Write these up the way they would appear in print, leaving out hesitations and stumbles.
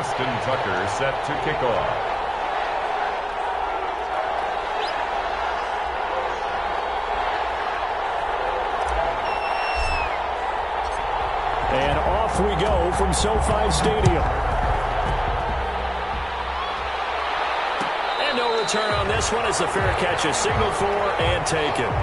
Justin Tucker set to kick off. And off we go from SoFi Stadium. And no return on this one as the fair catch is signaled for and taken.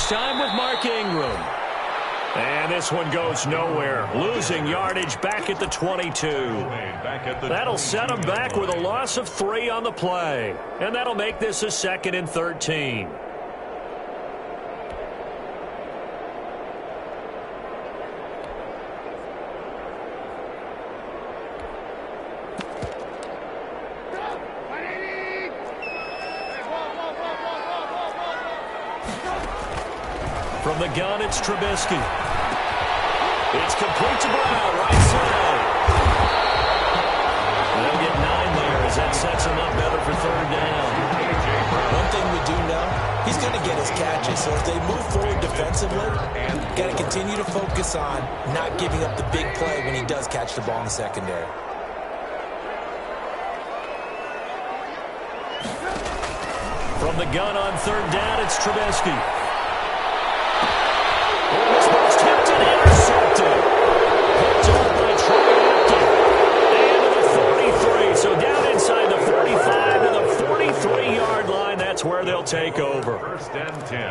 Time with Mark Ingram. And this one goes nowhere. Losing yardage back at the 22. That'll set him back with a loss of 3 on the play. And that'll make this a 2nd and 13. From the gun, it's Trubisky. It's complete to Brown, right side. They'll get 9 there as that sets him up better for 3rd down. One thing we do know, he's going to get his catches. So as they move forward defensively, got to continue to focus on not giving up the big play when he does catch the ball in the secondary. From the gun on 3rd down, it's Trubisky. Intercepted. Picked up by Trey. And to the 43. So down inside the 45 to the 43-yard line. That's where they'll take over.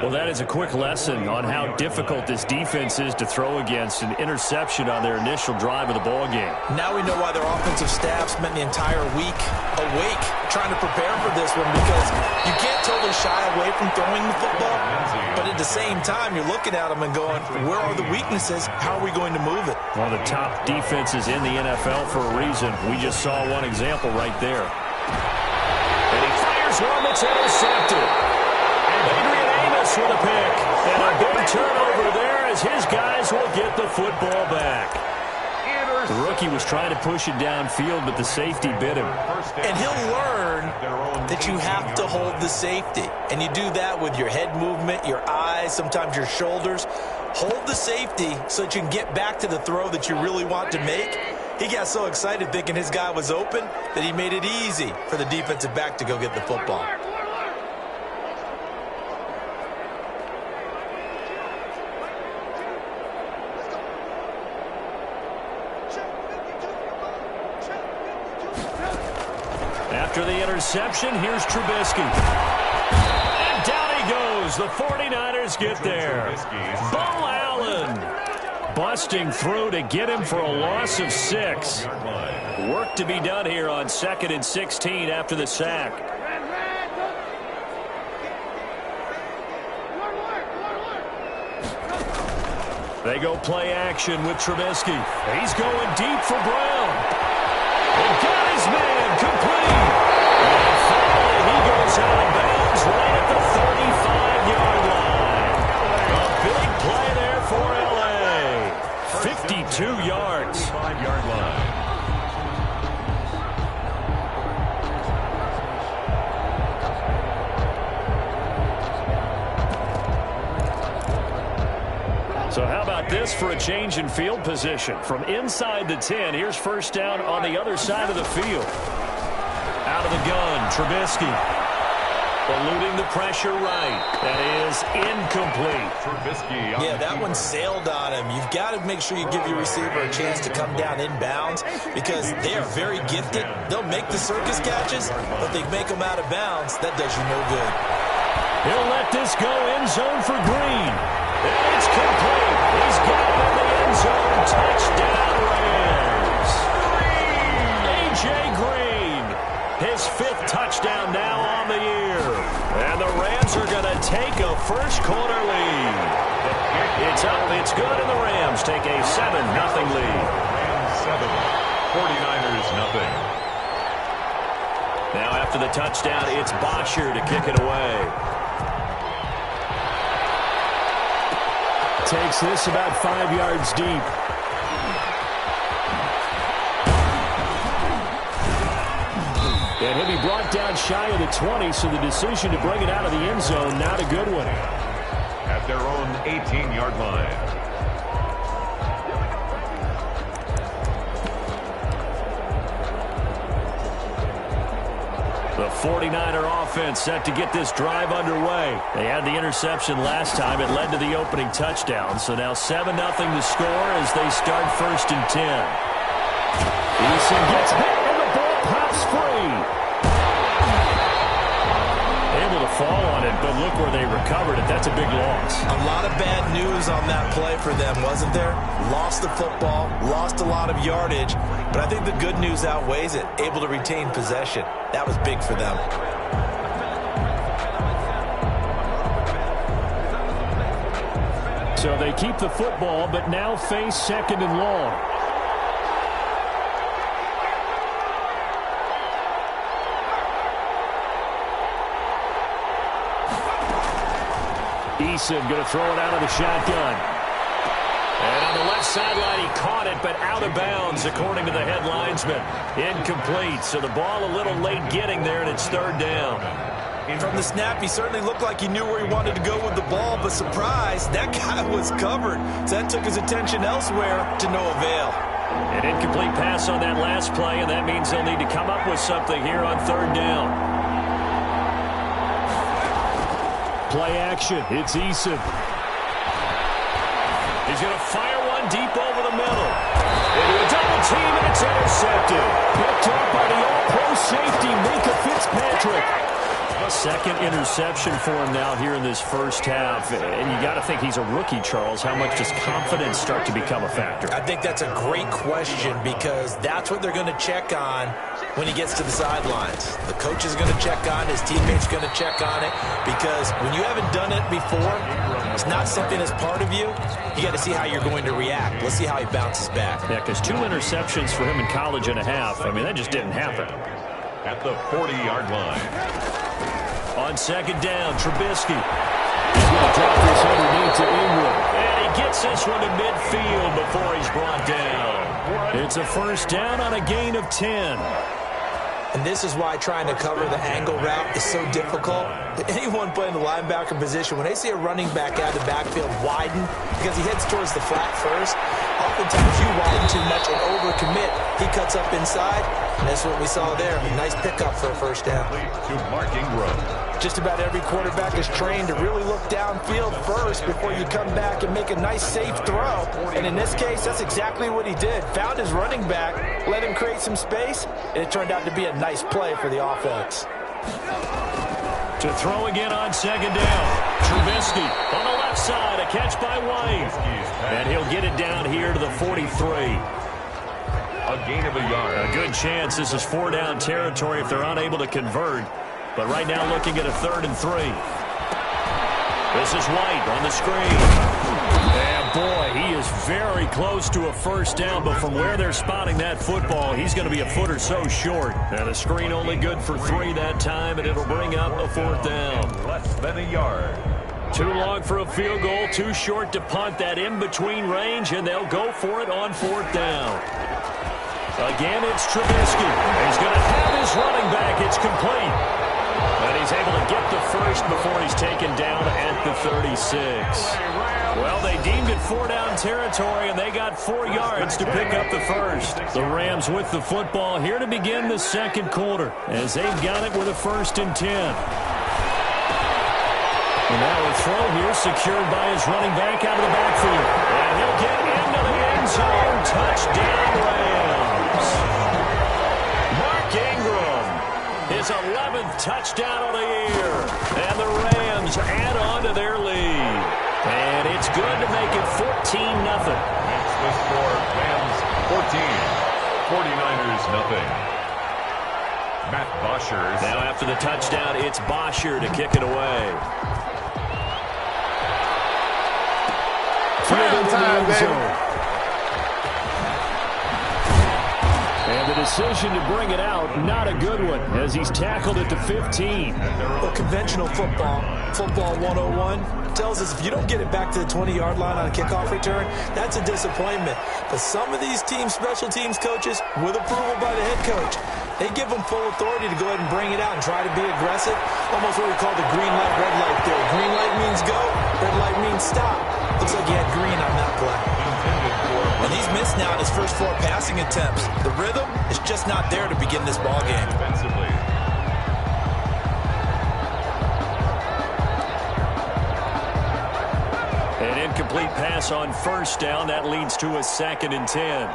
Well, that is a quick lesson on how difficult this defense is to throw against. An interception on their initial drive of the ball game. Now we know why their offensive staff spent the entire week awake trying to prepare for this one, because you can't totally shy away from throwing the football, but at the same time you're looking at them and going, where are the weaknesses? How are we going to move it? One of the top defenses in the NFL for a reason. We just saw one example right there. And he fires one that's intercepted. And Adrian Amos with a pick. And a big turnover there as his guys will get the football back. The rookie was trying to push it downfield, but the safety bit him. And he'll learn that you have to hold the safety. And you do that with your head movement, your eyes, sometimes your shoulders. Hold the safety so that you can get back to the throw that you really want to make. He got so excited thinking his guy was open that he made it easy for the defensive back to go get the football. After the interception, here's Trubisky. And down he goes. The 49ers get there. Bo Allen busting through to get him for a loss of 6. Work to be done here on 2nd and 16 after the sack. They go play action with Trubisky. He's going deep for Brown. And got his man complete. And finally he goes out of bounds right at the 35-yard line. A big play there for L.A. 52 yards. 5-yard line. So how about this for a change in field position? From inside the 10, here's 1st down on the other side of the field. Out of the gun, Trubisky. Eluding the pressure right. That is incomplete. Trubisky. Yeah, that one sailed on him. You've got to make sure you give your receiver a chance to come down inbounds because they are very gifted. They'll make the circus catches, but they make them out of bounds. That does you no good. He'll let this go end zone for Green. And it's complete. He's got it in the end zone. Touchdown, Rams. A.J. Green. His 5th touchdown now on the year. And the Rams are going to take a first-quarter lead. It's up, it's good, and the Rams take a 7-0 lead. Rams 7, 49ers nothing. Now after the touchdown, it's Bosher to kick it away. Takes this about 5 yards deep. And he'll be brought down shy of the 20, so the decision to bring it out of the end zone, not a good one. At their own 18-yard line. The 49er offense set to get this drive underway. They had the interception last time. It led to the opening touchdown. So now 7-0 to score as they start 1st and 10. Eason gets hit and the ball pops free. Able to fall on it, but look where they recovered it. That's a big loss. A lot of bad news on that play for them, wasn't there? Lost the football, lost a lot of yardage, but I think the good news outweighs it. Able to retain possession. That was big for them. So they keep the football, but now face 2nd and long. Eason going to throw it out of the shotgun. And on the left sideline, he caught it, but out of bounds, according to the head linesman. Incomplete, so the ball a little late getting there, and it's 3rd down. From the snap, he certainly looked like he knew where he wanted to go with the ball, but surprise, that guy was covered. So that took his attention elsewhere to no avail. An incomplete pass on that last play, and that means they'll need to come up with something here on 3rd down. Play action. It's Eason. He's going to fire one deep over the middle. Into a double team, and it's intercepted. Picked up by the all-pro safety, Minka Fitzpatrick. Second interception for him now here in this first half. And you got to think he's a rookie, Charles. How much does confidence start to become a factor? I think that's a great question because that's what they're going to check on when he gets to the sidelines. The coach is going to check on it. His teammates are going to check on it because when you haven't done it before, it's not something that's part of you. You got to see how you're going to react. Let's see how he bounces back. Yeah, because 2 interceptions for him in college and a half. I mean, that just didn't happen. At the 40-yard line. On 2nd down, Trubisky. He's going to drop this underneath to Ingram. And he gets this one to midfield before he's brought down. It's a 1st down on a gain of 10. And this is why trying to cover the angle route is so difficult. Anyone playing the linebacker position, when they see a running back out of the backfield widen because he heads towards the flat first, oftentimes you widen too much and overcommit. He cuts up inside, and that's what we saw there. A nice pickup for a 1st down. To Mark Ingram. Just about every quarterback is trained to really look downfield first before you come back and make a nice, safe throw. And in this case, that's exactly what he did. Found his running back, let him create some space, and it turned out to be a nice play for the offense. To throw again on 2nd down. Trubisky on the left side, a catch by White. And he'll get it down here to the 43. A gain of a yard. A good chance this is 4-down territory if they're unable to convert. But right now looking at a 3rd and 3. This is White on the screen. And boy, he is very close to a 1st down, but from where they're spotting that football, he's going to be a foot or so short. And the screen only good for 3 that time, and it'll bring up a 4th down. Less than a yard. Too long for a field goal, too short to punt. That in-between range, and they'll go for it on 4th down. Again, it's Trubisky. He's going to have his running back. It's complete. And he's able to get the first before he's taken down at the 36. Well, they deemed it 4-down territory, and they got 4 yards to pick up the first. The Rams with the football here to begin the 2nd quarter as they've got it with a 1st and 10. And now a throw here secured by his running back out of the backfield. And he'll get into the end zone. Touchdown, Rams. Mark Ingram, his 11th touchdown of the year. And the Rams add on to their lead. And it's good to make it 14-0. That's the score. Rams 14, 49ers nothing. Matt Bosher. Now after the touchdown, it's Bosher to kick it away. Time, baby. And the decision to bring it out, not a good one, as he's tackled it to 15. Well, conventional football 101, tells us if you don't get it back to the 20-yard line on a kickoff return, that's a disappointment. But some of these team special teams coaches, with approval by the head coach, they give them full authority to go ahead and bring it out and try to be aggressive. Almost what we call the green light, red light theory. Green light means go, red light means stop. Looks like he had green on that play. And he's missed now in his first 4 passing attempts. The rhythm is just not there to begin this ball game. Defensively. An incomplete pass on first down. That leads to a 2nd and 10.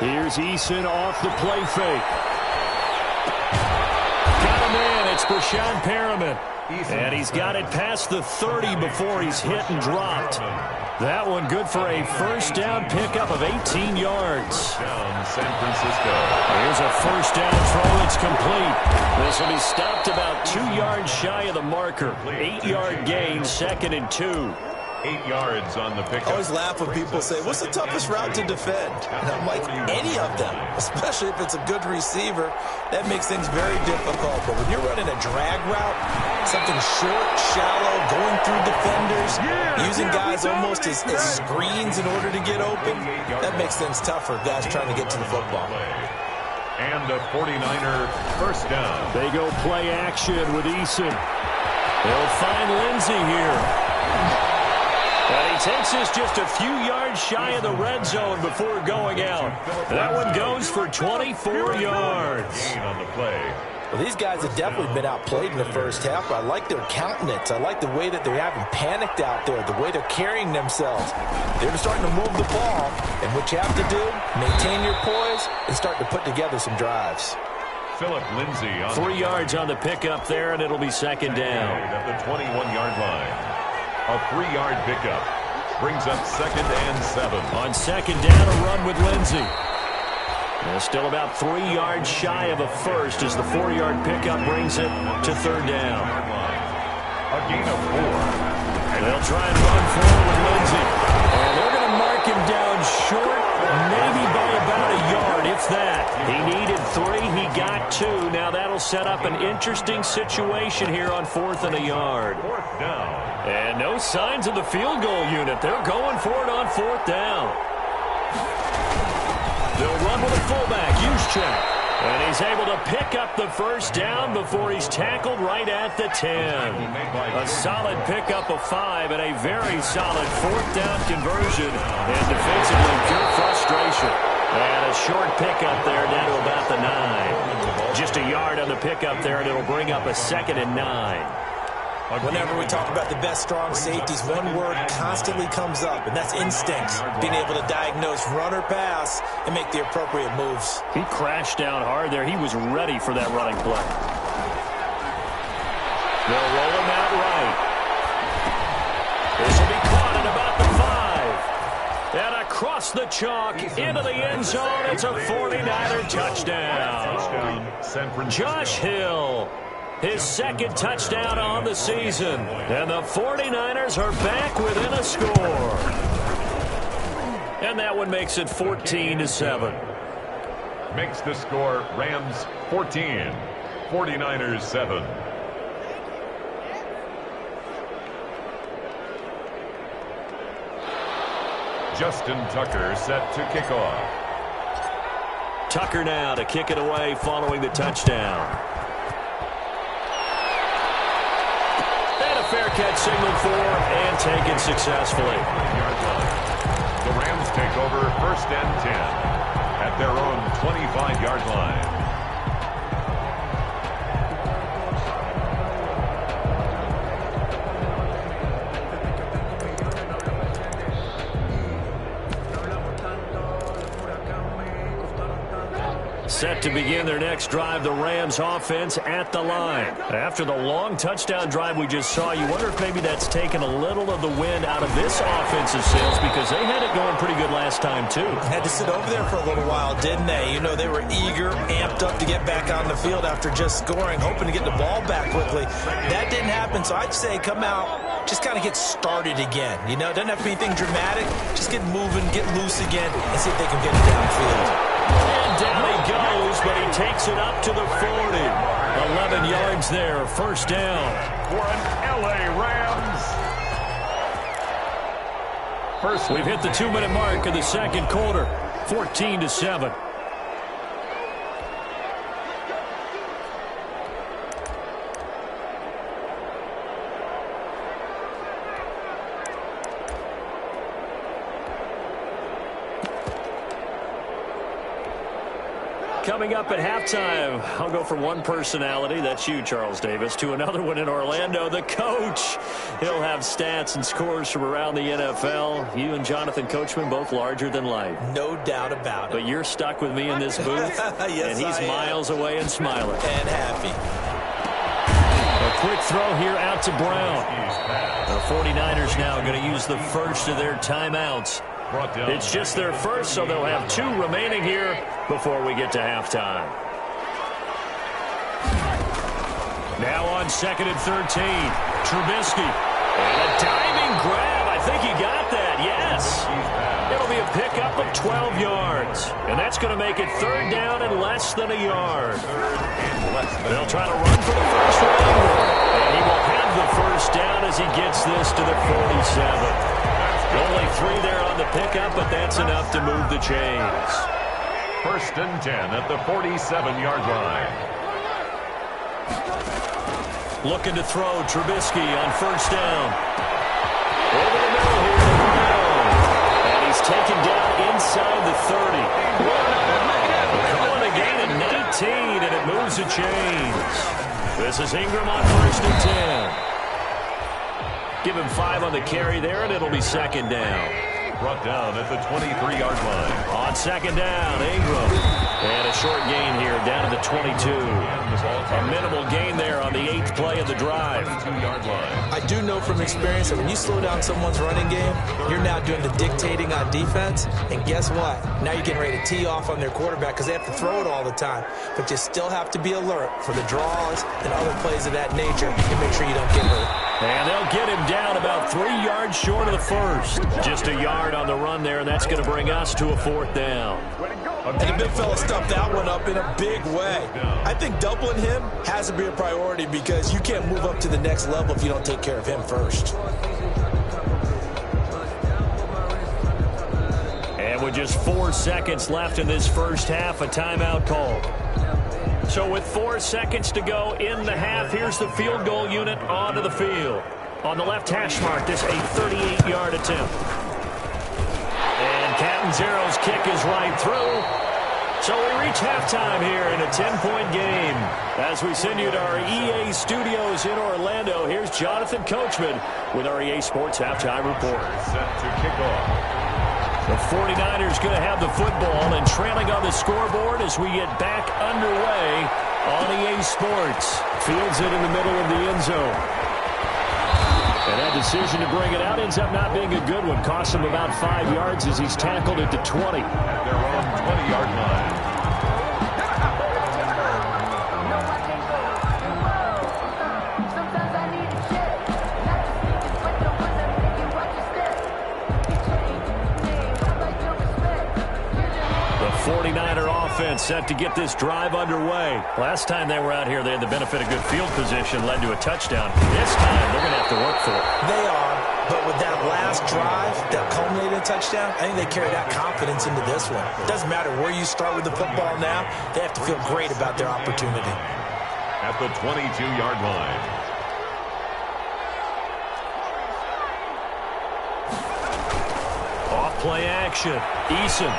Here's Eason off the play fake. Got him in. It's Brashad Perriman. And he's got it past the 30 before he's hit and dropped. That one good for a first down pickup of 18 yards. Down San Francisco. Here's a first down throw. It's complete. This will be stopped about 2 yards shy of the marker. 8-yard gain, 2nd and 2. 8 yards on the pickup. I always laugh when people say, what's the toughest route to defend? And I'm like, any of them, especially if it's a good receiver. That makes things very difficult. But when you're running a drag route, something short, shallow, going through defenders, using guys almost as screens in order to get open, that makes things tough for guys trying to get to the football. And a 49er first down. They go play action with Eason. They'll find Lindsey here. And he takes us just a few yards shy of the red zone before going out. That one goes for 24 yards. Gain on the play. Well, these guys have definitely been outplayed in the first half. I like their countenance. I like the way that they haven't panicked out there, the way they're carrying themselves. They're starting to move the ball, and what you have to do, maintain your poise and start to put together some drives. Philip Lindsay on 3 yards on the pickup there, and it'll be 2nd down. at the 21-yard line. A 3-yard pickup brings up 2nd and 7. On 2nd down, a run with Lindsey. Still about 3 yards shy of a first as the 4-yard pickup brings it to 3rd down. A gain of 4. They'll try and run forward with Lindsey. And they're going to mark him down short, maybe by about a yard, if that. He needed 3, he got 2. Now that'll set up an interesting situation here on 4th and a yard. 4th down. And no signs of the field goal unit. They're going for it on 4th down. They'll run with a fullback, Juszczyk. And he's able to pick up the first down before he's tackled right at the 10. A solid pickup of 5 and a very solid 4th down conversion. And defensively, pure frustration. And a short pickup there down to about the 9. Just a yard on the pickup there, and it'll bring up a 2nd and 9. Whenever we talk about the best strong safeties, one word constantly comes up, and that's instincts. Being able to diagnose run or pass and make the appropriate moves. He crashed down hard there. He was ready for that running play. They'll roll him out right. This will be caught at about the 5. And across the chalk into the end zone. It's a 49er touchdown. Josh Hill. His 2nd touchdown on the season. And the 49ers are back within a score. And that one makes it 14-7. Makes the score Rams 14, 49ers 7. Justin Tucker set to kick off. Tucker now to kick it away following the touchdown. Fair catch signaled for and taken successfully. The Rams take over 1st and 10 at their own 25-yard line. Set to begin their next drive, the Rams offense at the line. After the long touchdown drive we just saw, you wonder if maybe that's taken a little of the wind out of this offensive sails, because they had it going pretty good last time too. Had to sit over there for a little while, didn't they? You know, they were eager, amped up to get back on the field after just scoring, hoping to get the ball back quickly. That didn't happen, so I'd say come out just kind of get started again. You know, it doesn't have to be anything dramatic. Just get moving, get loose again, and see if they can get it downfield. And down he goes, but he takes it up to the 40. 11 yards there, first down. For an LA Rams. We've hit the 2-minute mark of the second quarter, 14-7. Coming up at halftime, I'll go from one personality, that's you, Charles Davis, to another one in Orlando, the coach. He'll have stats and scores from around the NFL. You and Jonathan Coachman, both larger than life. No doubt about it. But you're stuck with me in this booth, yes, and he's miles away and smiling. And happy. A quick throw here out to Brown. The 49ers now going to use the first of their timeouts. It's just their first, so they'll have 2 remaining here before we get to halftime. Now on 2nd and 13, Trubisky. And a diving grab. I think he got that, yes. It'll be a pickup of 12 yards. And that's going to make it 3rd down and less than a yard. They'll try to run for the first one. And he will have the first down as he gets this to the 47. Only 3 there on the pickup, but that's enough to move the chains. 1st and 10 at the 47-yard line. Looking to throw Trubisky on 1st down. Over the middle here to Brown. And he's taken down inside the 30. Calling a gain of 19, and it moves the chains. This is Ingram on 1st and 10. Give him 5 on the carry there, and it'll be 2nd down. Brought down at the 23-yard line. On 2nd down, Ingram. And a short gain here, down to the 22. A minimal gain there on the 8th play of the drive. 22-yard line. I do know from experience that when you slow down someone's running game, you're now doing the dictating on defense. And guess what? Now you're getting ready to tee off on their quarterback because they have to throw it all the time. But you still have to be alert for the draws and other plays of that nature and make sure you don't get hurt. And they'll get him down about 3 yards short of the first. Just a yard on the run there, and that's going to bring us to a 4th down. And the big fella stuffed that one up in a big way. I think doubling him has to be a priority because you can't move up to the next level if you don't take care of him first. And with just 4 seconds left in this first half, a timeout call. So with 4 seconds to go in the half, here's the field goal unit onto the field. On the left hash mark, this a 38-yard attempt. And Catanzaro's kick is right through. So we reach halftime here in a 10-point game. As we send you to our EA studios in Orlando, here's Jonathan Coachman with our EA Sports Halftime Report. Set to kick off. The 49ers going to have the football and trailing on the scoreboard as we get back underway on EA Sports. Fields it in the middle of the end zone. And that decision to bring it out ends up not being a good one. Costs him about 5 yards as he's tackled at the 20. At their own 20-yard line. The 49er offense set to get this drive underway. Last time they were out here, they had the benefit of good field position, led to a touchdown. This time, they're going to have to work for it. They are, but with that last drive that culminated in a touchdown, I think they carry that confidence into this one. It doesn't matter where you start with the football now. They have to feel great about their opportunity. At the 22-yard line. Off play action. Eason.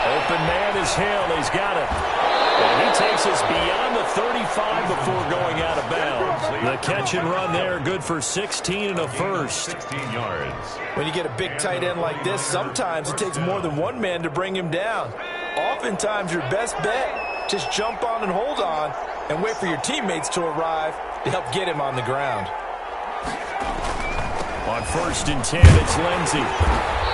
Open man is Hill. He's got it. And he takes us beyond the 35 before going out of bounds. The catch and run there, good for 16 and a first. 16 yards. When you get a big tight end like this, sometimes it takes more than one man to bring him down. Oftentimes, your best bet, just jump on and hold on and wait for your teammates to arrive to help get him on the ground. On 1st and 10, it's Lindsey.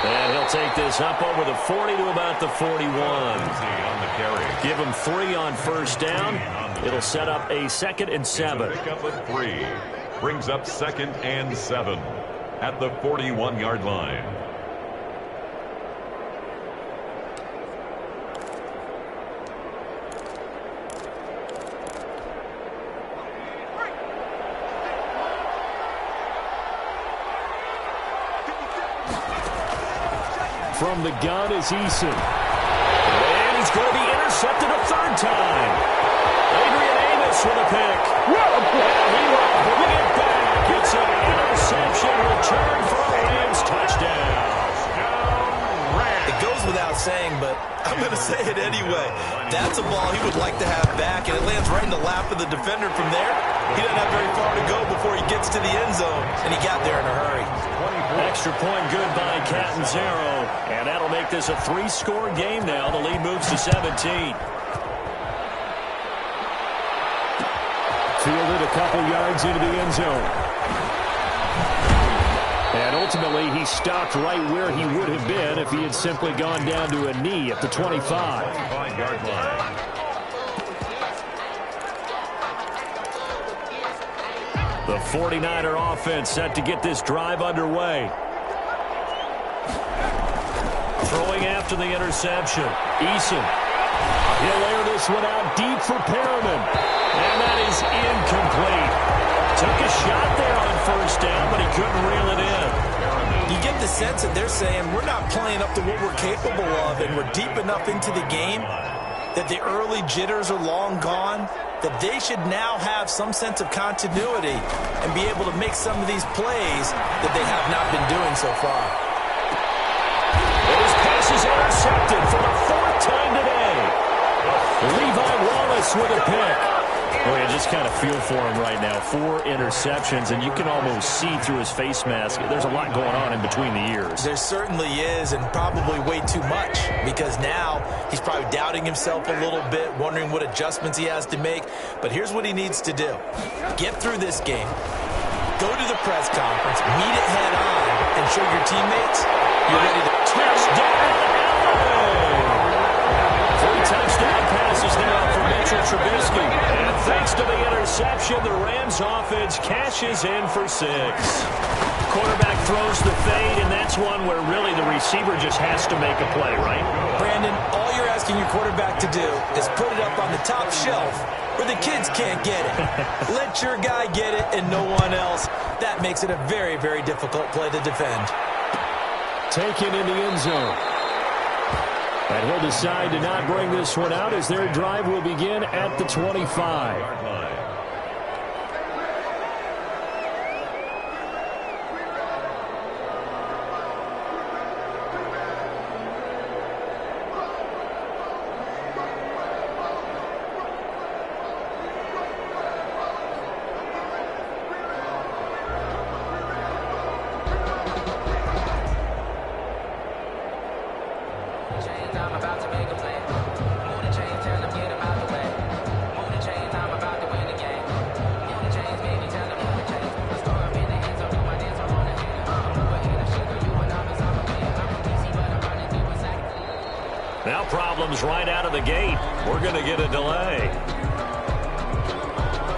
And he'll take this up over the 40 to about the 41. On the carry. Give him 3 on 1st down. It'll set up a 2nd and 7. Pick up a 3. brings up 2nd and 7 at the 41-yard line. From the gun is Eason. And he's going to be intercepted a third time. Adrian Amos with a pick. And he will bring it back. It's an interception return for a Rams touchdown. It goes without saying, but I'm going to say it anyway. That's a ball he would like to have back, and it lands right in the lap of the defender from there. He doesn't have very far to go before he gets to the end zone, and he got there in a hurry. Extra point good by Catanzaro, and that'll make this a 3-score game now. The lead moves to 17. Fielded a couple yards into the end zone. And ultimately, he stopped right where he would have been if he had simply gone down to a knee at the 25. 25-yard line. The 49er offense set to get this drive underway. Throwing after the interception. Eason. He'll air this one out deep for Perriman. And that is incomplete. Took a shot there on first down, but he couldn't reel it in. You get the sense that they're saying we're not playing up to what we're capable of, and we're deep enough into the game that the early jitters are long gone, that they should now have some sense of continuity and be able to make some of these plays that they have not been doing so far. His pass is intercepted for the 4th time today. Levi Wallace with a pick. Boy, I just kind of feel for him right now. 4 interceptions, and you can almost see through his face mask. There's a lot going on in between the ears. There certainly is, and probably way too much, because now he's probably doubting himself a little bit, wondering what adjustments he has to make. But here's what he needs to do. Get through this game, go to the press conference, meet it head on, and show your teammates you're ready to touchdown. 3 touchdown passes now for Mitchell Trubisky. And thanks to the interception, the Rams offense cashes in for 6. Quarterback throws the fade, and that's one where really the receiver just has to make a play, right? Brandon, all you're asking your quarterback to do is put it up on the top shelf where the kids can't get it. Let your guy get it and no one else. That makes it a very, very difficult play to defend. Taken in the end zone. And he'll decide to not bring this one out as their drive will begin at the 25. Now problems right out of the gate. We're going to get a delay.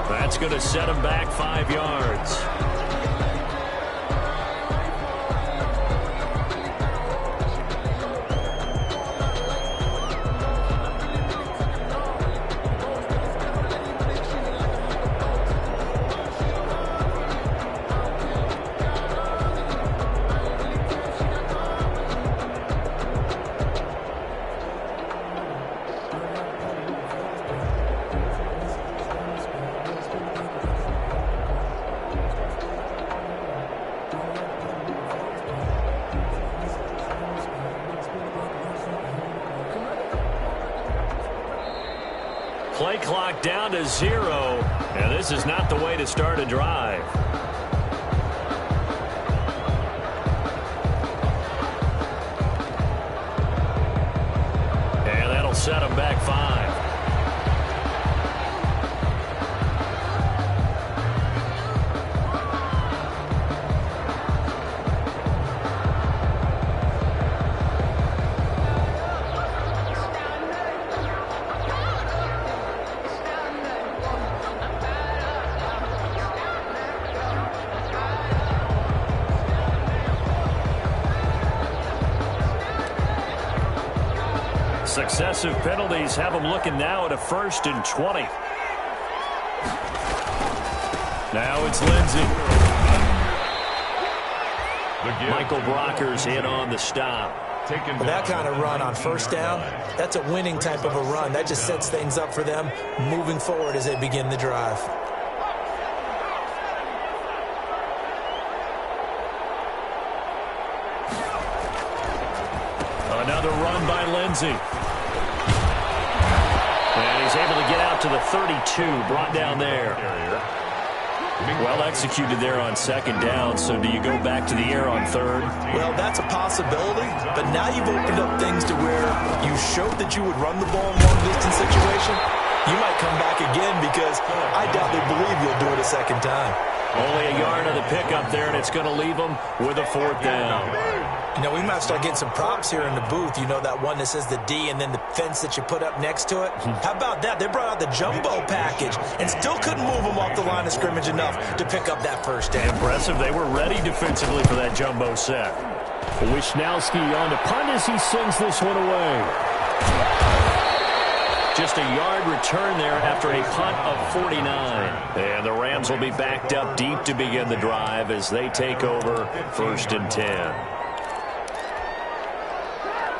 That's going to set him back 5 yards. Play clock down to 0, and this is not the way to start a drive. And that'll set him back 5. Successive penalties have them looking now at a 1st and 20. Now it's Lindsey. Michael Brocker's in on the stop. Well, that kind of run on 1st down, that's a winning type of a run. That just sets things up for them moving forward as they begin the drive. Another run by Lindsey. And he's able to get out to the 32, brought down there. Well executed there on 2nd down, so do you go back to the air on 3rd? Well, that's a possibility, but now you've opened up things to where you showed that you would run the ball in long-distance situation. You might come back again because I doubt they believe you'll do it a 2nd time. Only a yard of the pickup there, and it's going to leave them with a 4th down. You know, we might start getting some props here in the booth. You know, that one that says the D and then the fence that you put up next to it? How about that? They brought out the jumbo package and still couldn't move them off the line of scrimmage enough to pick up that 1st down. Impressive. They were ready defensively for that jumbo set. Wisnowski on the punt as he sends this one away. Just a yard return there after a punt of 49. And the Rams will be backed up deep to begin the drive as they take over 1st and 10.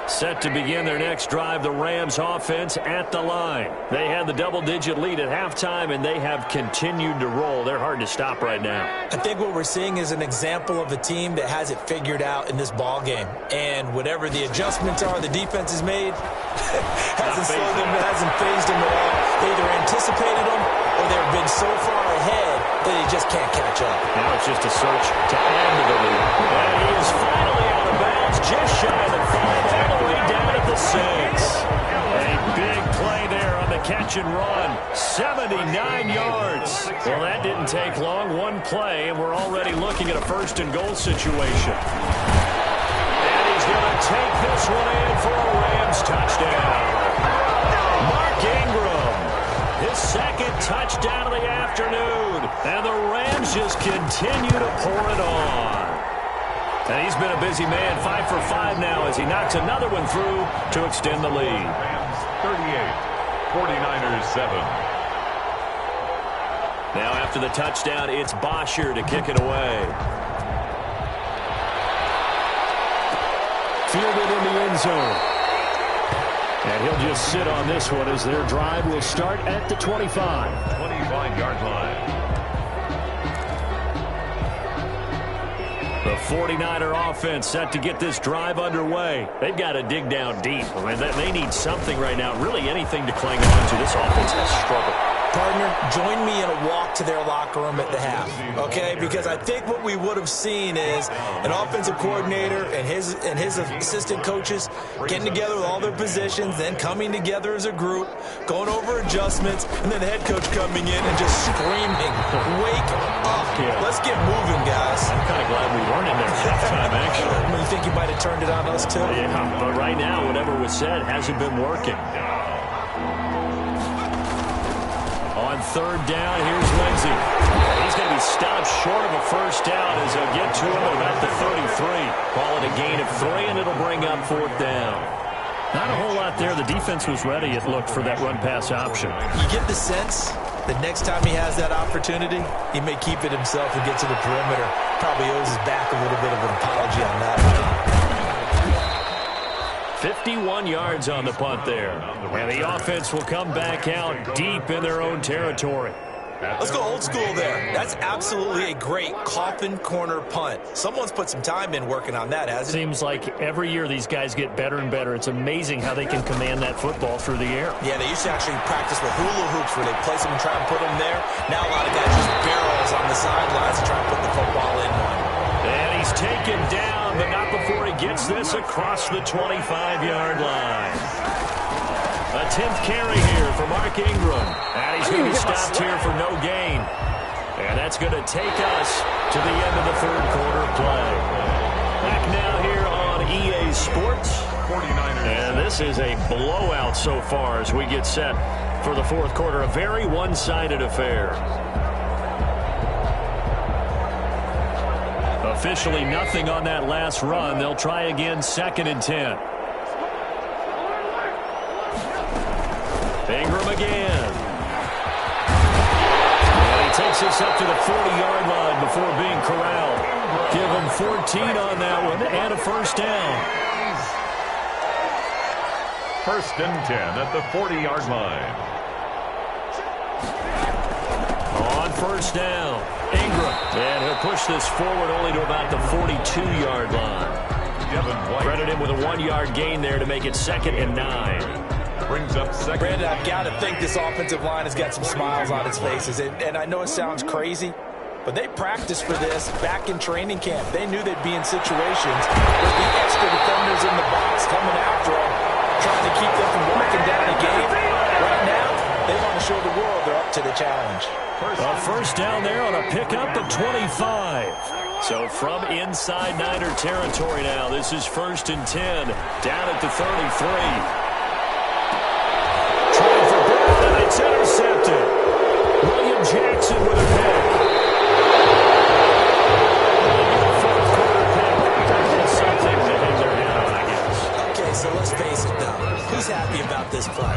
Set to begin their next drive, the Rams offense at the line. They had the double-digit lead at halftime, and they have continued to roll. They're hard to stop right now. I think what we're seeing is an example of a team that has it figured out in this ball game. And whatever the adjustments are the defense has made hasn't slowed them, hasn't phased them at all. They either anticipated them or they've been so far ahead that they just can't catch up. Now it's just a search to add to the lead. And he is finally out of bounds, just shy of the 5, all the way down at the 6. A big play there on the catch and run. 79 yards. Well, that didn't take long. One play, and we're already looking at a 1st and goal situation. And he's going to take this one in for a Rams touchdown. Mark Ingram, his 2nd touchdown of the afternoon. And the Rams just continue to pour it on. And he's been a busy man, 5 for 5 now as he knocks another one through to extend the lead. Rams 38, 49ers 7. Now after the touchdown, it's Bosher to kick it away. Fielded in the end zone. And he'll just sit on this one as their drive will start at the 25. 25-yard line. The 49er offense set to get this drive underway. They've got to dig down deep. I mean, they need something right now, really anything to cling on to. This offense has struggled. Partner, join me in a walk to their locker room at the half, okay? Because I think what we would have seen is an offensive coordinator and his assistant coaches getting together with all their positions, then coming together as a group, going over adjustments, and then the head coach coming in and just screaming, "Wake up! Let's get moving, guys!" I'm kind of glad we weren't in there at halftime, actually. You think you might have turned it on us too? Yeah, but right now, whatever was said hasn't been working. On 3rd down, here's Lindsey. He's going to be stopped short of a 1st down as they'll get to him at about the 33. Call it a gain of 3, and it'll bring up 4th down. Not a whole lot there. The defense was ready, it looked, for that run-pass option. You get the sense that next time he has that opportunity, he may keep it himself and get to the perimeter. Probably owes his back a little bit of an apology on that one. 51 yards on the punt there. And the offense will come back out deep in their own territory. Let's go old school there. That's absolutely a great coffin corner punt. Someone's put some time in working on that, hasn't it? Seems like every year these guys get better and better. It's amazing how they can command that football through the air. Yeah, they used to actually practice with hula hoops where they place them and try and put them there. Now a lot of guys just barrels on the sidelines to try and put the football in one. And he's taken down, but not before he gets this across the 25-yard line. A 10th carry here for Mark Ingram. And he's going to be stopped here for no gain. And that's going to take us to the end of the 3rd quarter play. Back now here on EA Sports. 49ers. And this is a blowout so far as we get set for the 4th quarter. A very one-sided affair. Officially nothing on that last run. They'll try again 2nd and 10. Ingram again. And he takes us up to the 40-yard line before being corralled. Give him 14 on that one and a first down. First and 10 at the 40-yard line. On first down, Ingram. And he'll push this forward only to about the 42-yard line. Credit him with a 1-yard gain there to make it 2nd and 9. Brings up second. Brandon, I've got to think this offensive line has got some smiles on its faces. And I know it sounds crazy, but they practiced for this back in training camp. They knew they'd be in situations with the extra defenders in the box coming after them, trying to keep them from walking down a game. Right now, they want to show the world they're up to the challenge. A first down there on a pickup of 25. So from inside Niner territory now, this is 1st and 10, down at the 33. Trying for Brown, and it's intercepted. William Jackson with a pick. Fourth quarter pick. That's something to hang their head on, I guess. Okay, so let's face it now. Who's happy about this play?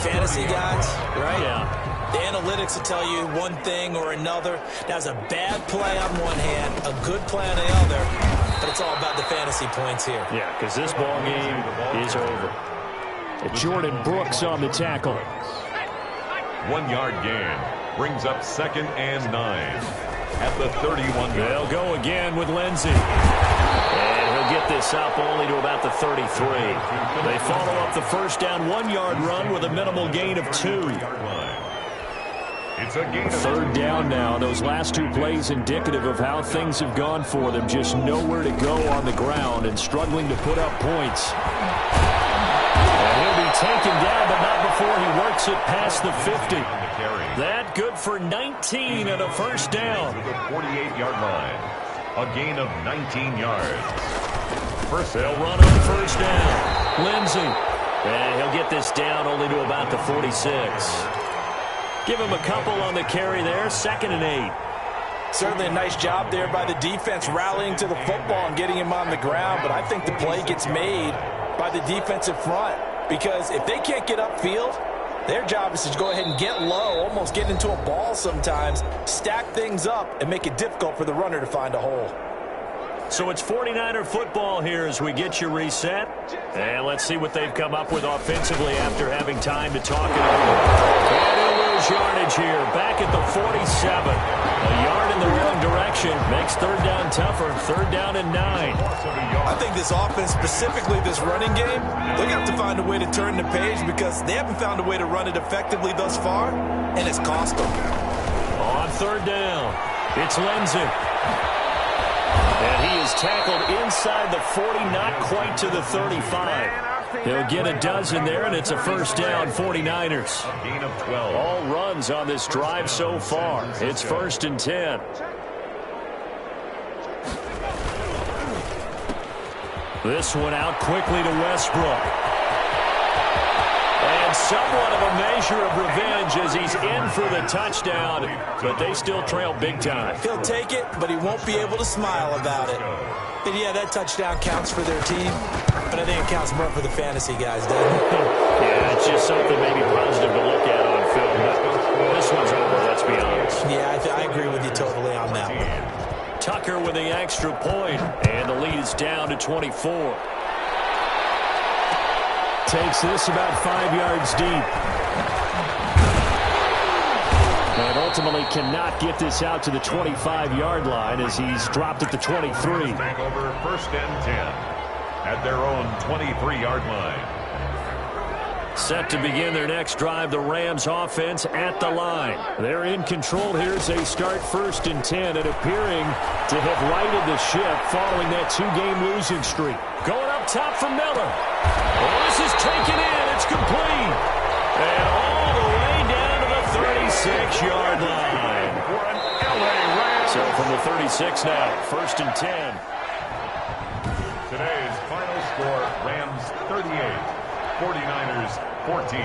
Fantasy guys, right? Yeah. The analytics will tell you one thing or another. That's a bad play on one hand, a good play on the other, but it's all about the fantasy points here. Yeah, because this ball game is over. Jordan Brooks on the tackle. 1-yard gain. Brings up 2nd and 9 at the 31. They'll go again with Lindsey. And he'll get this up only to about the 33. They follow up the first down 1-yard run with a minimal gain of 2. It's a gain of 3rd down now. Those last 2 plays indicative of how things have gone for them. Just nowhere to go on the ground and struggling to put up points. And he'll be taken down, but not before he works it past the 50. That good for 19 and a first down. To the 48-yard line. A gain of 19 yards. First, they'll run on first down. Lindsey. And he'll get this down only to about the 46. Give him a couple on the carry there. 2nd and 8. Certainly a nice job there by the defense rallying to the football and getting him on the ground, but I think the play gets made by the defensive front because if they can't get upfield, their job is to go ahead and get low, almost get into a ball sometimes, stack things up, and make it difficult for the runner to find a hole. So it's 49er football here as we get you reset. And let's see what they've come up with offensively after having time to talk it over. And he'll lose yardage here, back at the 47. A yard in the wrong direction makes 3rd down tougher. 3rd down and 9. I think this offense, specifically this running game, they're going to have to find a way to turn the page because they haven't found a way to run it effectively thus far, and it's cost them. On 3rd down, it's Lindsey. And he is tackled inside the 40, not quite to the 35. He'll get a dozen there, and it's a first down, 49ers. Gain of 12. All runs on this drive so far. It's 1st and 10. This one out quickly to Westbrook. And somewhat of a measure of revenge as he's in for the touchdown, but they still trail big time. He'll take it, but he won't be able to smile about it. And yeah, that touchdown counts for their team, but I think it counts more for the fantasy guys, doesn't it? Yeah, it's just something maybe positive to look at on film. This one's over, let's be honest. Yeah, I agree with you totally on that one. Tucker with the extra point, and the lead is down to 24. Takes this about 5 yards deep. And ultimately cannot get this out to the 25-yard line as he's dropped at the 23. Back over 1st and 10 at their own 23-yard line. Set to begin their next drive, the Rams offense at the line. They're in control here as they start 1st and 10 and appearing to have righted the ship following that 2-game losing streak. Going up top for Miller. Well, this is taken in. It's complete. And all the way down to the 36-yard line. So from the 36 now, 1st and 10. Today's final score, Rams 38, 49ers 14.